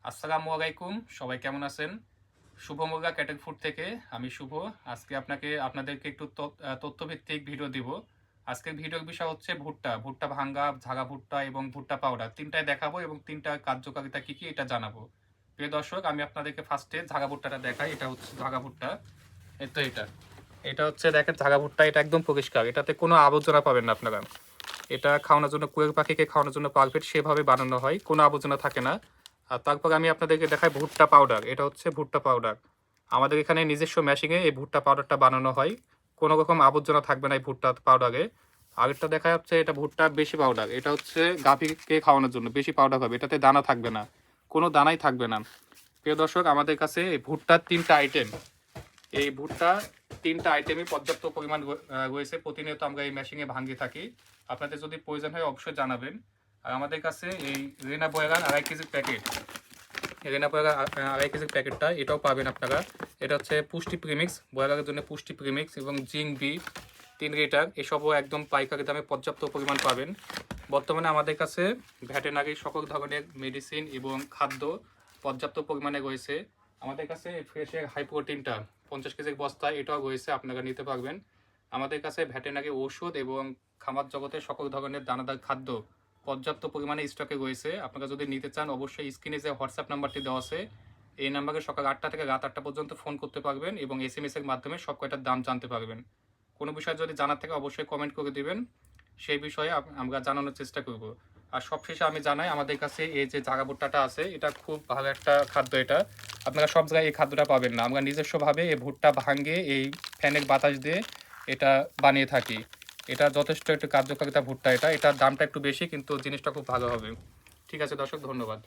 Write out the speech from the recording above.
আসসালামু আলাইকুম, সবাই কেমন আছেন? শুভ মুরগা ক্যাটেল ফুড থেকে আমি শুভ। আজকে আপনাদেরকে একটু তথ্যভিত্তিক ভিডিও দিব। আজকের ভিডিওর বিষয় হচ্ছে ভুট্টা ভাঙ্গা, ঝাগা ভুট্টা এবং ভুট্টা পাউডার। ৩ টাই দেখাবো এবং ৩ টার কার্যকারিতা কি এটা জানাবো। প্রিয় দর্শক, আমি আপনাদেরকে ফার্স্টে ঝাগা ভুট্টাটা দেখাই। এটা হচ্ছে ঝাগা ভুট্টা। এই তো এটা হচ্ছে দেখেন ঝাগা ভুট্টা, এটা একদম পরিষ্কার। এটাতে কোনো আবর্জনা পাবেন না আপনারা। এটা খাওয়ানোর জন্য, কোয়েল পাখিকে খাওয়ানোর জন্য পারফেক্ট সেভাবে বানানো হয়, কোনো আবর্জনা থাকে না। আর তারপর আমি আপনাদেরকে দেখাই ভুট্টা পাউডার। এটা হচ্ছে ভুট্টা পাউডার। আমাদের এখানে নিজস্ব মেশিনে এই ভুট্টা পাউডারটা বানানো হয়। কোনো রকম আবর্জনা থাকবে না এই ভুট্টা পাউডারে। আরেকটা দেখা যাচ্ছে এটা ভুট্টা বেশি পাউডার। এটা হচ্ছে গাভীকে খাওয়ানোর জন্য বেশি পাউডার হবে। এটাতে দানা থাকবে না, কোনো দানাই থাকবে না। প্রিয় দর্শক, আমাদের কাছে এই ভুট্টার 3টা আইটেম, এই ভুট্টা 3টা আইটেমই পর্যাপ্ত পরিমাণ রয়েছে। প্রতিনিয়ত আমরা এই মেশিনে ভাঙিয়ে থাকি। আপনাদের যদি প্রয়োজন হয় অবশ্যই জানাবেন। আর আমাদের কাছে এই রেনা বয়াগান 2.5 কেজির প্যাকেট, রেনা বয়াগান 2.5 কেজির প্যাকেটটা এটাও পাবেন আপনারা। এটা হচ্ছে পুষ্টি প্রিমিক্স, বয়াগানের জন্য পুষ্টি প্রিমিক্স এবং জিঙ্ক বি 3 লিটার, এসবও একদম পাইকারি দামে পর্যাপ্ত পরিমাণ পাবেন। বর্তমানে আমাদের কাছে ভেটেরিনারি সকল ধরনের মেডিসিন এবং খাদ্য পর্যাপ্ত পরিমাণে রয়েছে। আমাদের কাছে ফ্রেশের হাই প্রোটিনটা 50 কেজির বস্তা এটাও রয়েছে, আপনারা নিতে পারবেন। আমাদের কাছে ভেটেরিনারি ওষুধ এবং খামার জগতের সকল ধরনের দানাদার খাদ্য পর্যাপ্ত পরিমাণে স্টকে রয়েছে। আপনারা যদি নিতে চান অবশ্যই স্ক্রিনে যে হোয়াটসঅ্যাপ নাম্বারটি দেওয়া আছে, এই নাম্বারে সকাল 8টা থেকে রাত 8টা পর্যন্ত ফোন করতে পারবেন এবং SMS এর মাধ্যমে সব কয়টার দাম জানতে পারবেন। কোনো বিষয় যদি জানার থাকে অবশ্যই কমেন্ট করে দিবেন, সেই বিষয়ে আমরা জানানোর চেষ্টা করব। আর সবশেষে আমি জানাই, আমাদের কাছে এই যে জাগা ভুট্টাটা আছে এটা খুব ভালো একটা খাদ্য। এটা আপনারা সব জায়গায় এই খাদ্যটা পাবেন না। আমরা নিজস্বভাবে এই ভুট্টা ভাঙে এই ফ্যানের বাতাস দিয়ে এটা বানিয়ে থাকি। এটা যথেষ্ট একটু কার্যকারিতা ভুট্টা। এটার দামটা একটু বেশি, কিন্তু জিনিসটা খুব ভালো হবে। ঠিক আছে দর্শক, ধন্যবাদ।